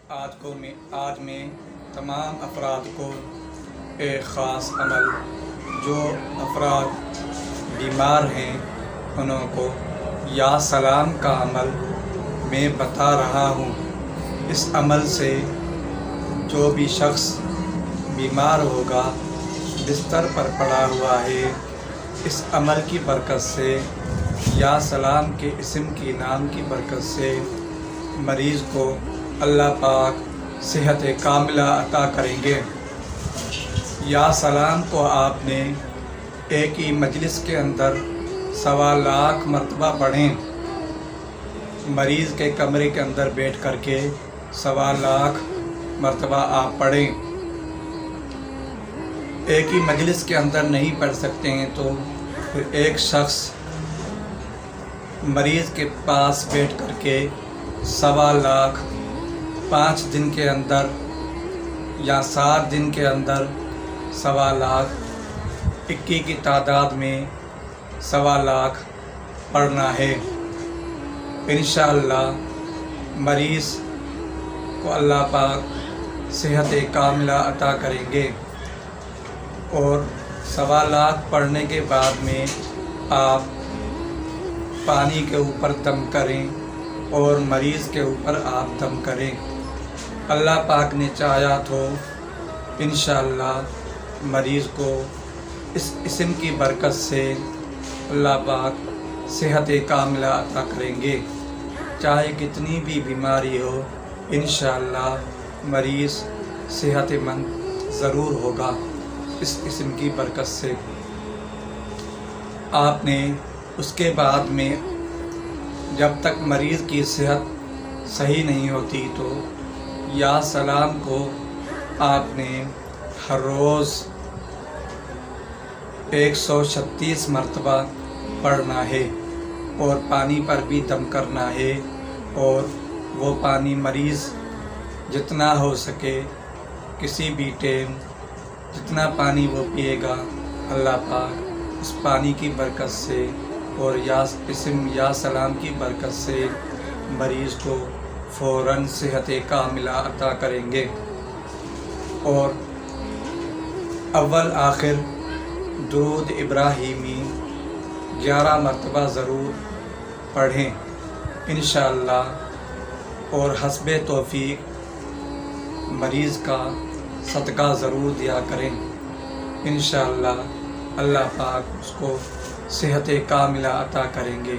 آج میں تمام افراد کو ایک خاص عمل جو افراد بیمار ہیں انہوں کو یا سلام کا عمل میں بتا رہا ہوں۔ اس عمل سے جو بھی شخص بیمار ہوگا، بستر پر پڑا ہوا ہے، اس عمل کی برکت سے یا سلام کے اسم کی نام کی برکت سے مریض کو اللہ پاک صحت کاملہ عطا کریں گے۔ یا سلام کو آپ نے ایک ہی مجلس کے اندر 1.25 لاکھ مرتبہ پڑھیں۔ مریض کے کمرے کے اندر بیٹھ کر کے 1.25 لاکھ مرتبہ آپ پڑھیں۔ ایک ہی مجلس کے اندر نہیں پڑھ سکتے ہیں تو پھر ایک شخص مریض کے پاس بیٹھ کر کے 1.25 لاکھ 5 دن کے اندر یا 7 دن کے اندر 1.25 لاکھ 21 کی تعداد میں 1.25 لاکھ پڑھنا ہے۔ انشاءاللہ مریض کو اللہ پاک صحت کاملہ عطا کریں گے۔ اور 1.25 لاکھ پڑھنے کے بعد میں آپ پانی کے اوپر دم کریں اور مریض کے اوپر آپ دم کریں۔ اللہ پاک نے چاہا تو انشاءاللہ مریض کو اس اسم کی برکت سے اللہ پاک صحت کاملہ عطا کریں گے۔ چاہے کتنی بھی بیماری ہو، انشاءاللہ مریض صحت مند ضرور ہوگا اس اسم کی برکت سے۔ آپ نے اس کے بعد میں جب تک مریض کی صحت صحیح نہیں ہوتی تو یا سلام کو آپ نے ہر روز 136 مرتبہ پڑھنا ہے اور پانی پر بھی دم کرنا ہے، اور وہ پانی مریض جتنا ہو سکے کسی بھی ٹائم جتنا پانی وہ پیے گا، اللہ پاک اس پانی کی برکت سے اور یا سلام کی برکت سے مریض کو فوراً صحت کاملہ عطا کریں گے۔ اور اول آخر درود ابراہیمی 11 مرتبہ ضرور پڑھیں انشاءاللہ، اور حسب توفیق مریض کا صدقہ ضرور دیا کریں۔ انشاءاللہ اللہ پاک اس کو صحت کاملہ عطا کریں گے۔